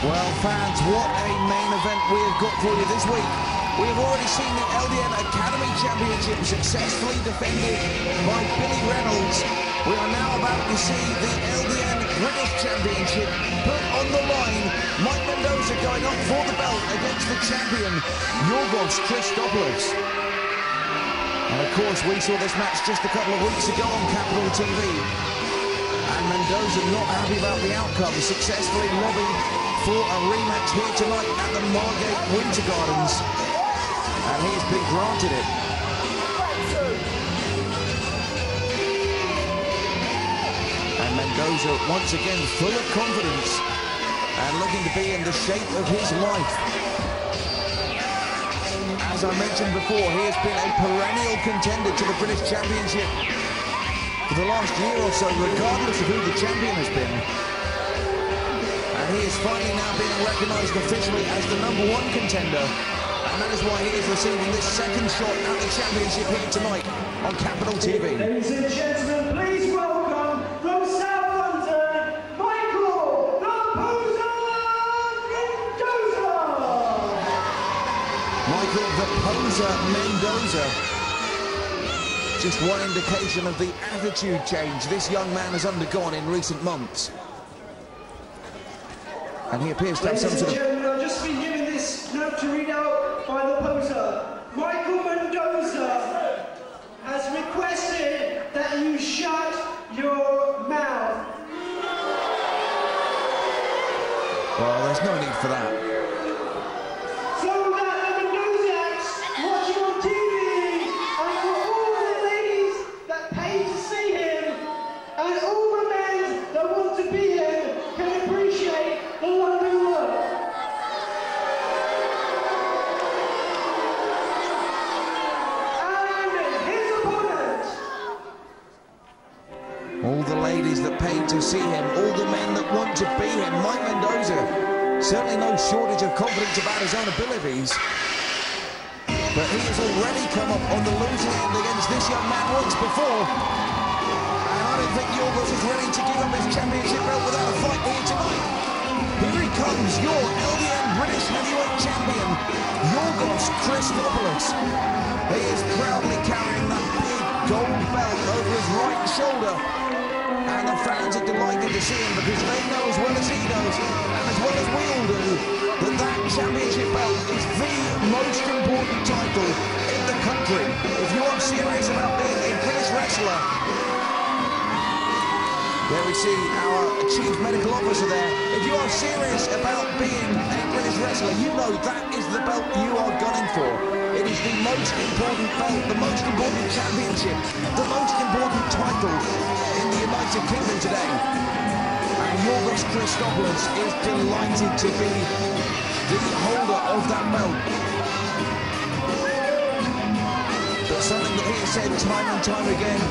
Well, fans, what a main event we have got for you this week. We have already seen the LDN Academy Championship successfully defended by Billy Reynolds. We are now about to see the LDN British Championship put on the line. Mike Mendoza going up for the belt against the champion, Yorghos Christopoulos. And of course, we saw this match just a couple of weeks ago on Capital TV. And Mendoza not happy about the outcome, successfully lobbying for a rematch here tonight at the Margate Winter Gardens. And he's been granted it. And Mendoza once again full of confidence and looking to be in the shape of his life. As I mentioned before, he has been a perennial contender to the British Championship for the last year or so, regardless of who the champion has been. And he is finally now being recognised officially as the #1 contender. And that is why he is receiving this second shot at the championship here tonight on Capital TV. Ladies and gentlemen, please welcome from South London, Michael the Poser Mendoza! Michael the Poser Mendoza. Just one indication of the attitude change this young man has undergone in recent months. And he appears to have some sort of... I've just been given this note to read out by the poser. Michael Mendoza has requested that you shut your mouth. Well, there's no need for that. So that the Mendozans watching on TV, and for all the ladies that pay to see him, and all the men that want to be him, can appreciate the London look. And his opponent. All the ladies that paid to see him, all the men that want to be him. Mike Mendoza, certainly no shortage of confidence about his own abilities. But he has already come up on the losing end against this young man once before. And I don't think Yorghos is ready to give up his championship belt without a fight here tonight. Here he comes, your LDN British Heavyweight Champion, Yorghos Christopoulos. He is proudly carrying that big gold belt over his right shoulder. And the fans are delighted to see him because they know as well as he does, and as well as we all do, that that championship belt is the most important title in the country. If you are serious about being a British wrestler, there we see our Chief Medical Officer there. If you are serious about being a British wrestler, you know that is the belt you are gunning for. It is the most important belt, the most important championship, the most important title in the United Kingdom today. And Yorghos Christopoulos is delighted to be the holder of that belt. But something that he has said time and time again,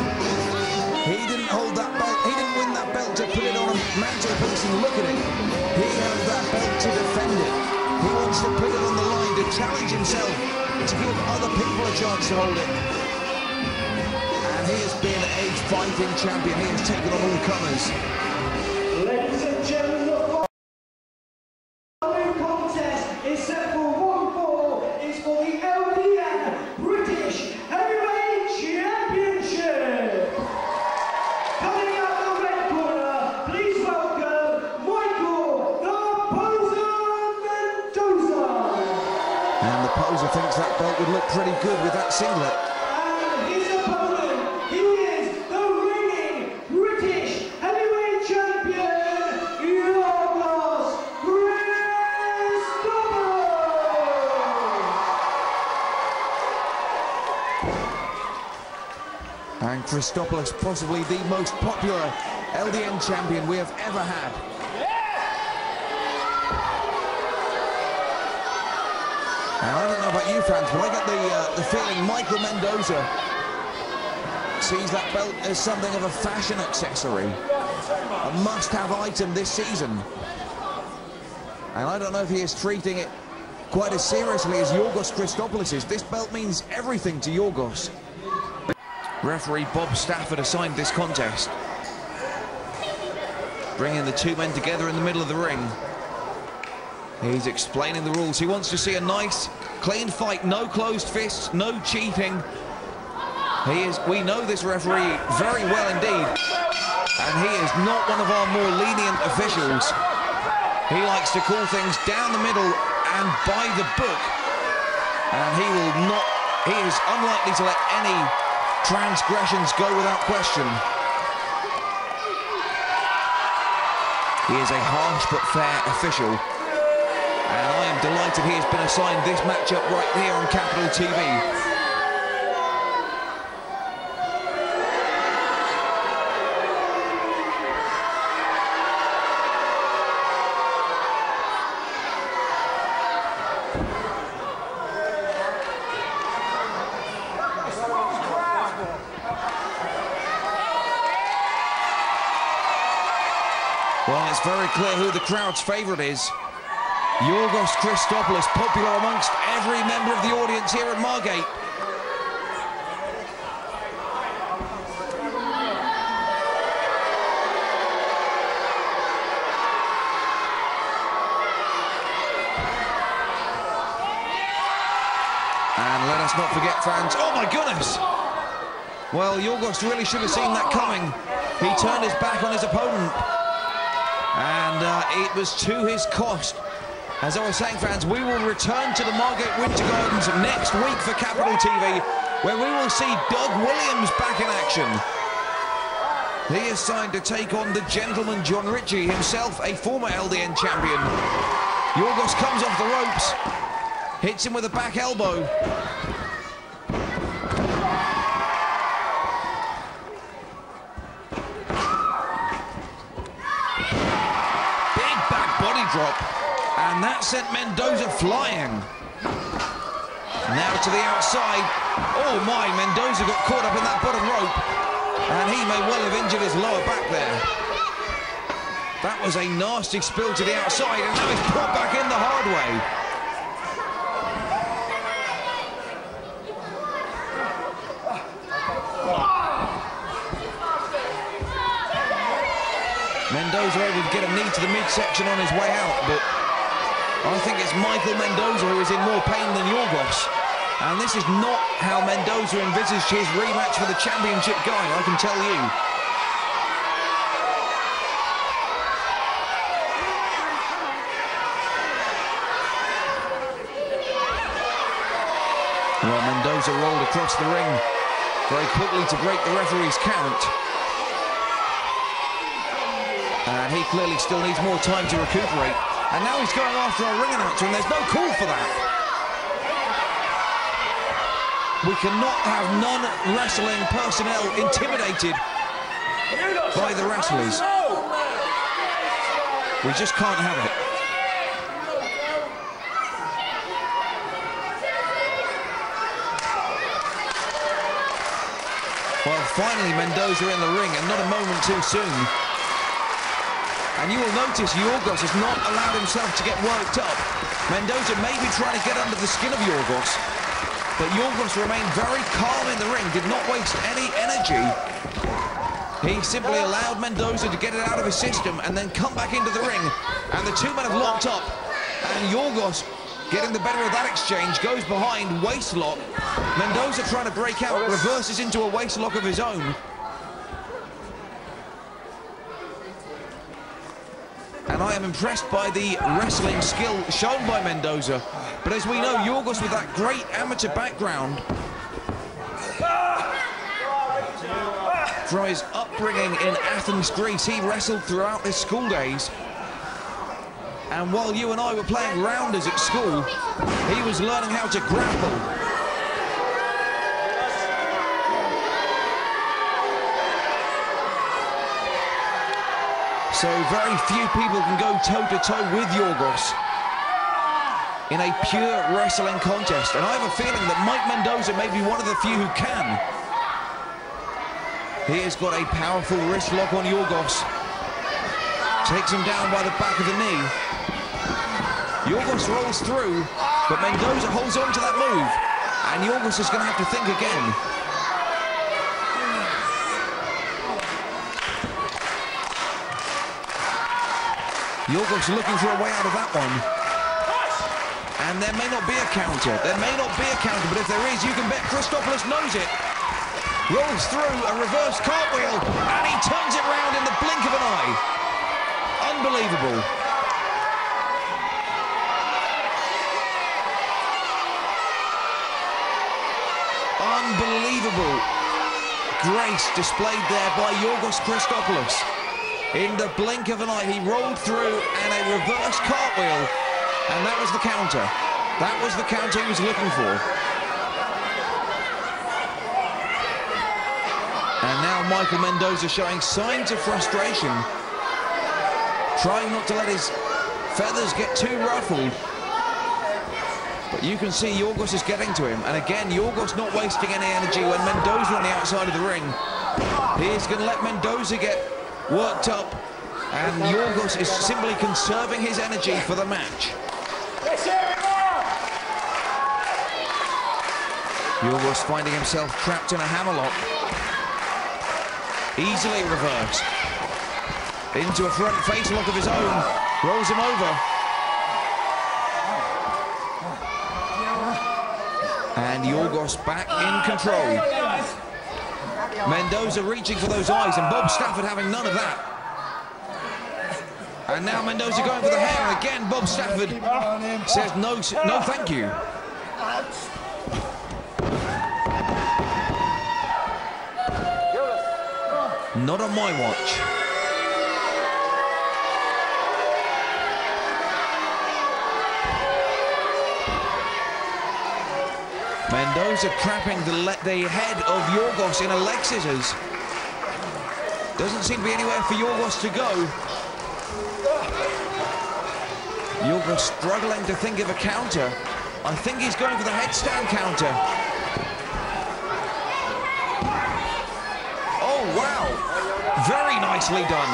he didn't hold that belt, he didn't win that belt to put it on a mantelpiece and look at it. He held that belt to defend it. He wants to put it on the line, to challenge himself, to give other people a chance to hold it. And he has been a fighting champion. He has taken on all comers. Ladies and gentlemen, the following contest is set for 1-4. It's for the LDN British Heavyweight Championship. Coming out the red corner, please welcome Michael the Poser Mendoza. And the Poser thinks that belt would look pretty good with that singlet. And his opponent, he is the reigning British Heavyweight Champion, Yorghos Christopoulos. And Christopoulos, possibly the most popular LDN champion we have ever had. And I don't know about you fans, but I get the feeling Michael Mendoza sees that belt as something of a fashion accessory, a must-have item this season. And I don't know if he is treating it quite as seriously as Yorghos Christopoulos is. This belt means everything to Yorghos. Referee Bob Stafford assigned this contest, bringing the two men together in the middle of the ring. He's explaining the rules. He wants to see a nice, clean fight, no closed fists, no cheating. We know this referee very well indeed, and he is not one of our more lenient officials. He likes to call things down the middle and by the book, and he is unlikely to let any transgressions go without question. He is a harsh but fair official, and I am delighted he has been assigned this matchup right here on Capital TV. Well, it's very clear who the crowd's favourite is. Yorghos Christopoulos, popular amongst every member of the audience here at Margate. And let us not forget, fans, oh my goodness! Well, Yorghos really should have seen that coming. He turned his back on his opponent. And it was to his cost. As I was saying, fans, we will return to the Margate Winter Gardens next week for Capital TV, where we will see Doug Williams back in action. He is signed to take on the gentleman John Ritchie, himself a former LDN champion. Yorghos comes off the ropes, hits him with a back elbow. Drop, and that sent Mendoza flying. Now to the outside. Oh my, Mendoza got caught up in that bottom rope, and he may well have injured his lower back there. That was a nasty spill to the outside, and now he's put back in the hard way. Mendoza able to get a knee to the midsection on his way out, but I think it's Michael Mendoza who is in more pain than Yorghos. And this is not how Mendoza envisaged his rematch for the championship going, I can tell you. Well, Mendoza rolled across the ring very quickly to break the referee's count. And he clearly still needs more time to recuperate. And now he's going after our ring announcer, and there's no call for that. We cannot have non-wrestling personnel intimidated by the wrestlers. We just can't have it. Well, finally Mendoza in the ring, and not a moment too soon. And you will notice Yorghos has not allowed himself to get worked up. Mendoza may be trying to get under the skin of Yorghos, but Yorghos remained very calm in the ring, did not waste any energy. He simply allowed Mendoza to get it out of his system and then come back into the ring. And the two men have locked up, and Yorghos, getting the better of that exchange, goes behind, waist lock. Mendoza trying to break out, reverses into a waist lock of his own. And I am impressed by the wrestling skill shown by Mendoza. But as we know, Yorghos, with that great amateur background, from his upbringing in Athens, Greece, he wrestled throughout his school days. And while you and I were playing rounders at school, he was learning how to grapple. So very few people can go toe-to-toe with Yorghos in a pure wrestling contest. And I have a feeling that Mike Mendoza may be one of the few who can. He has got a powerful wrist lock on Yorghos. Takes him down by the back of the knee. Yorghos rolls through, but Mendoza holds on to that move. And Yorghos is going to have to think again. Yorghos looking for a way out of that one. And there may not be a counter. There may not be a counter, but if there is, you can bet Christopoulos knows it. Rolls through a reverse cartwheel, and he turns it round in the blink of an eye. Unbelievable. Unbelievable grace displayed there by Yorghos Christopoulos. In the blink of an eye, he rolled through and a reverse cartwheel, and that was the counter. That was the counter he was looking for. And now Michael Mendoza showing signs of frustration, trying not to let his feathers get too ruffled. But you can see Yorghos is getting to him, and again, Yorghos not wasting any energy when Mendoza on the outside of the ring. He is going to let Mendoza get worked up, and Yorghos is simply conserving his energy for the match. Yorghos finding himself trapped in a hammerlock. Easily reversed. Into a front face lock of his own. Rolls him over. And Yorghos back in control. Mendoza reaching for those eyes, and Bob Stafford having none of that. And now Mendoza going for the hair, and again Bob Stafford says no thank you. Not on my watch. Mendoza trapping the head of Yorghos in a leg scissors. Doesn't seem to be anywhere for Yorghos to go. Yorghos struggling to think of a counter. I think he's going for the headstand counter. Oh, wow. Very nicely done.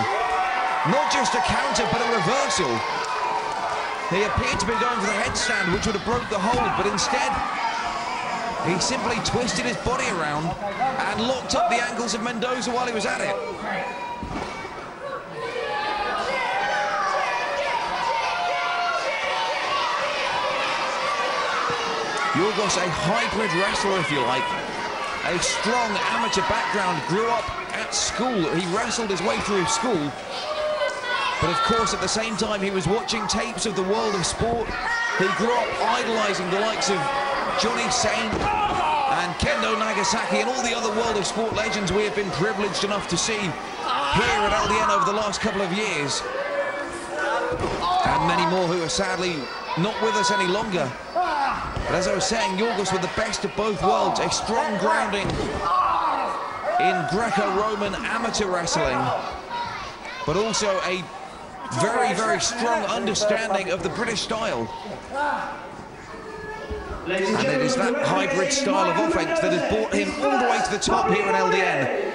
Not just a counter, but a reversal. He appeared to be going for the headstand, which would have broke the hold, but instead, he simply twisted his body around and locked up the ankles of Mendoza while he was at it. Yorghos, a hybrid wrestler, if you like. A strong amateur background, grew up at school. He wrestled his way through school. But of course, at the same time, he was watching tapes of the world of sport. He grew up idolising the likes of Johnny Saint and Kendo Nagasaki and all the other world of sport legends we have been privileged enough to see here at LDN over the last couple of years. And many more who are sadly not with us any longer. But as I was saying, Yorghos with the best of both worlds, a strong grounding in Greco-Roman amateur wrestling, but also a very, very strong understanding of the British style. And it is that hybrid style of offense that has brought him all the way to the top here at LDN.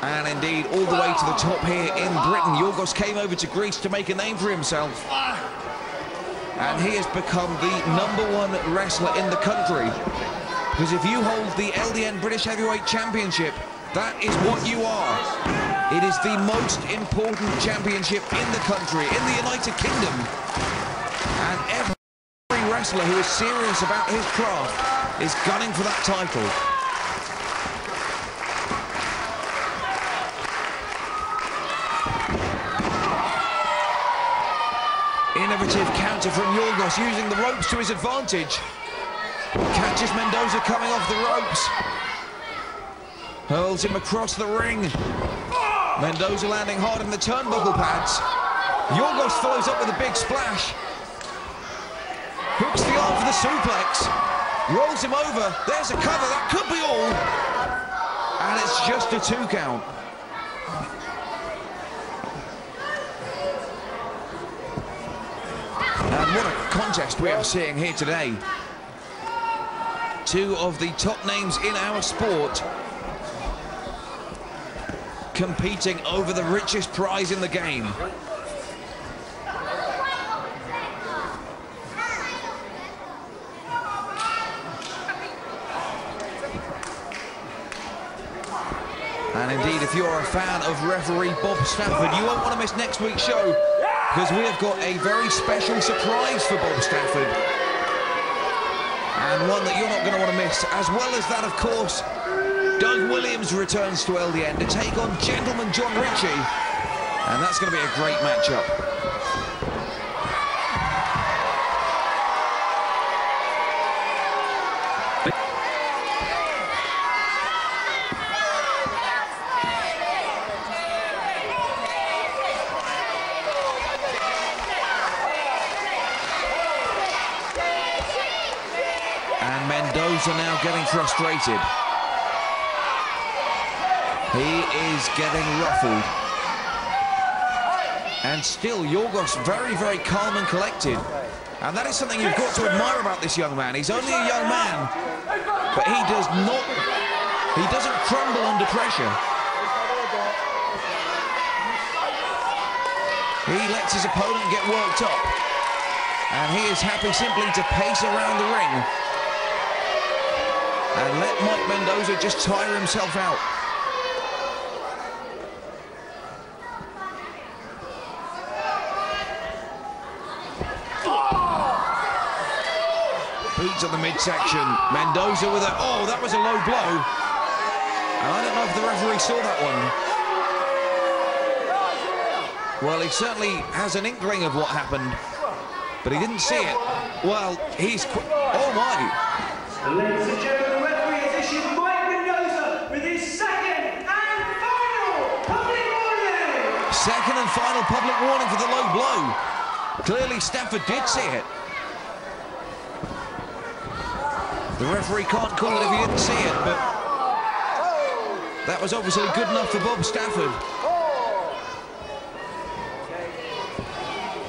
And indeed, all the way to the top here in Britain. Yorghos came over to Greece to make a name for himself. And he has become the #1 wrestler in the country. Because if you hold the LDN British Heavyweight Championship, that is what you are. It is the most important championship in the country, in the United Kingdom. And every wrestler who is serious about his craft is gunning for that title. Innovative counter from Yorghos, using the ropes to his advantage. Catches Mendoza coming off the ropes. Hurls him across the ring. Mendoza landing hard in the turnbuckle pads. Yorghos follows up with a big splash. Hooks the arm for the suplex. Rolls him over. There's a cover. That could be all. And it's just a 2 count. And what a contest we are seeing here today. Two of the top names in our sport competing over the richest prize in the game. And indeed, if you're a fan of referee Bob Stafford, you won't want to miss next week's show, because we have got a very special surprise for Bob Stafford. And one that you're not going to want to miss, as well as that, of course, Doug Williams returns to LDN to take on Gentleman John Ritchie. And that's going to be a great matchup. And Mendoza now getting frustrated. He is getting ruffled. And still, Yorghos very, very calm and collected. And that is something you've got to admire about this young man. He's only a young man, but he doesn't crumble under pressure. He lets his opponent get worked up. And he is happy simply to pace around the ring and let Mike Mendoza just tire himself out. Boots on the midsection. Mendoza with a... Oh, that was a low blow. And I don't know if the referee saw that one. Well, he certainly has an inkling of what happened, but he didn't see it. Well, he's... Oh, my. Ladies and gentlemen, the referee has issued Mike Mendoza with his second and final public warning. Second and final public warning for the low blow. Clearly, Stafford did see it. The referee can't call it if he didn't see it, but that was obviously good enough for Bob Stafford.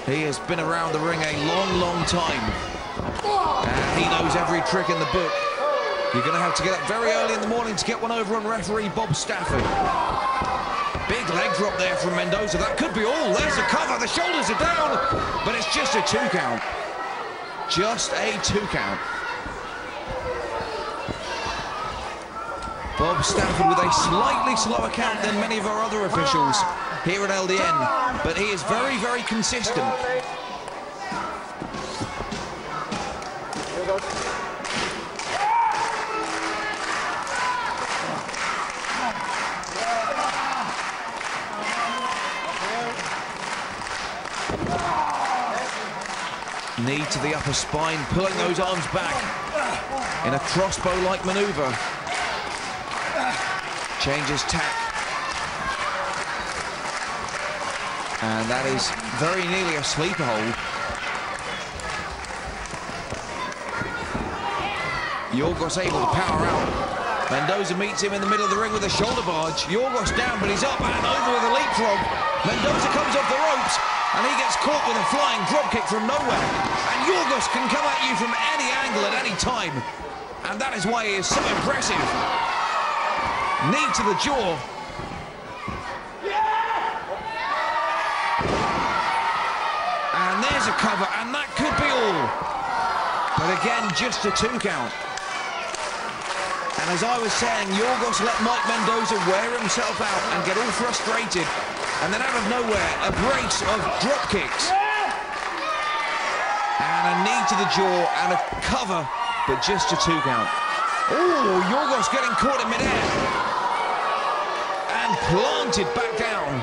He has been around the ring a long, long time. And he knows every trick in the book. You're going to have to get up very early in the morning to get one over on referee Bob Stafford. Big leg drop there from Mendoza. That could be all. There's a cover. The shoulders are down. But it's just a 2 count. Just a 2 count. Bob Stafford with a slightly slower count than many of our other officials here at LDN, but he is very, very consistent. Knee to the upper spine, pulling those arms back in a crossbow-like maneuver. Changes tack. And that is very nearly a sleeper hold. Yorghos able to power out. Mendoza meets him in the middle of the ring with a shoulder barge. Yorghos down, but he's up and over with a leapfrog. Mendoza comes off the ropes, and he gets caught with a flying dropkick from nowhere. And Yorghos can come at you from any angle at any time. And that is why he is so impressive. Knee to the jaw. And there's a cover, and that could be all. But again, just a 2 count. And as I was saying, Yorghos let Mike Mendoza wear himself out and get all frustrated. And then out of nowhere, a brace of drop kicks. And a knee to the jaw and a cover, but just a 2 count. Oh, Yorghos getting caught in midair. And planted back down.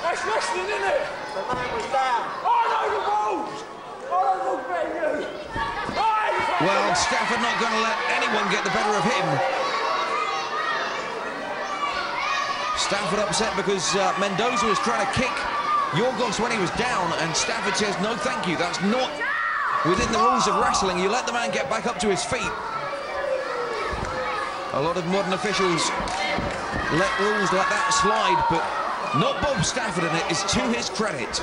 That's wrestling, isn't it? The man was down. I know the rules. I don't look better than you. Well, Stafford not going to let anyone get the better of him. Stafford upset because Mendoza was trying to kick Yorghos when he was down, and Stafford says, no, thank you. That's not within the rules of wrestling. You let the man get back up to his feet. A lot of modern officials let rules like that slide, but not Bob Stafford, and it is to his credit.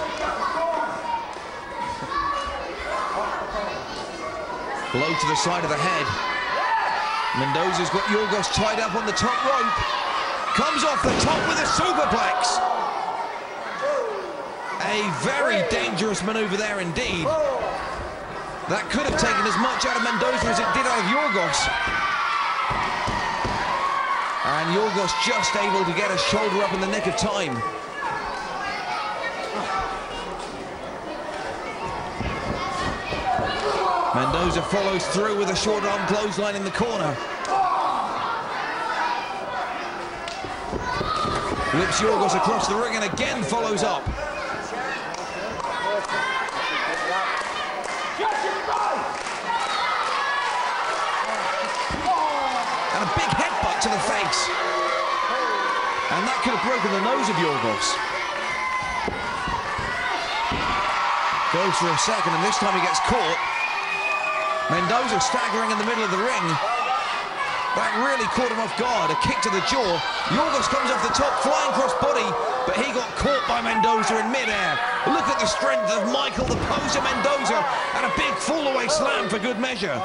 Blow to the side of the head. Mendoza's got Yorghos tied up on the top rope. Comes off the top with a superplex. A very dangerous maneuver there indeed. That could have taken as much out of Mendoza as it did out of Yorghos. And Yorghos just able to get a shoulder up in the nick of time. Mendoza follows through with a short arm clothesline in the corner. Whips Yorghos across the ring and again follows up. And a big headbutt to the face. And that could have broken the nose of Yorghos. Goes for a second, and this time he gets caught. Mendoza staggering in the middle of the ring. That really caught him off guard. A kick to the jaw. Yorghos comes off the top, flying cross body, but he got caught by Mendoza in midair. Look at the strength of Michael, the poser Mendoza, and a big fall-away slam for good measure.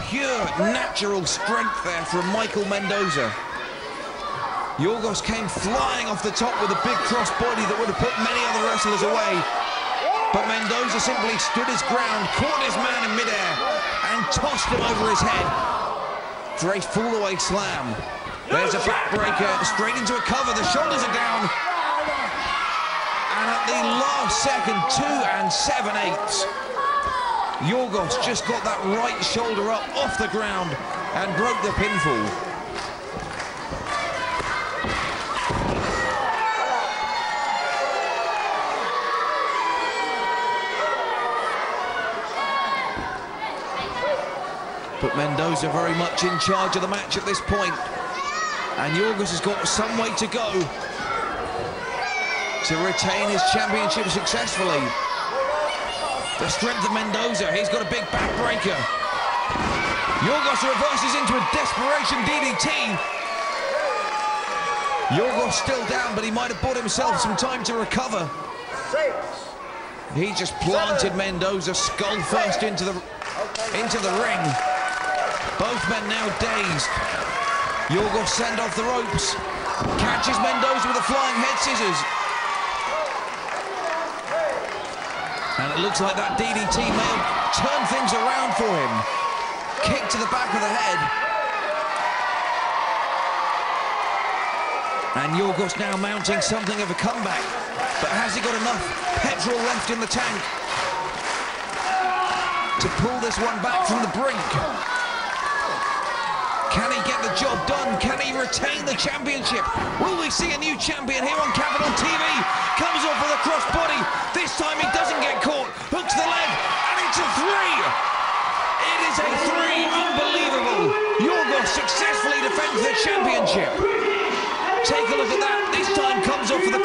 Pure, natural strength there from Michael Mendoza. Yorghos came flying off the top with a big cross body that would have put many other wrestlers away. But Mendoza simply stood his ground, caught his man in midair, and tossed him over his head for a fall-away slam. There's a backbreaker, straight into a cover, the shoulders are down. And at the last second, 2 7/8, Yorghos just got that right shoulder up off the ground and broke the pinfall. But Mendoza very much in charge of the match at this point. And Yorghos has got some way to go to retain his championship successfully. The strength of Mendoza, he's got a big backbreaker. Yorghos reverses into a desperation DDT. Yorghos still down, but he might have bought himself some time to recover. He just planted Mendoza skull first into the ring. Both men now dazed. Yorghos send off the ropes. Catches Mendoza with a flying head scissors. And it looks like that DDT may have turned things around for him. Kick to the back of the head. And Yorghos now mounting something of a comeback. But has he got enough petrol left in the tank to pull this one back from the brink? Can he get the job done? Can he retain the championship? Will we see a new champion here on Capital TV? Comes off with a crossbody. This time he doesn't get caught. Hooks the leg, and it's a 3. It is a 3. Unbelievable. Yorghos successfully defends the championship. Take a look at that. This time comes off with a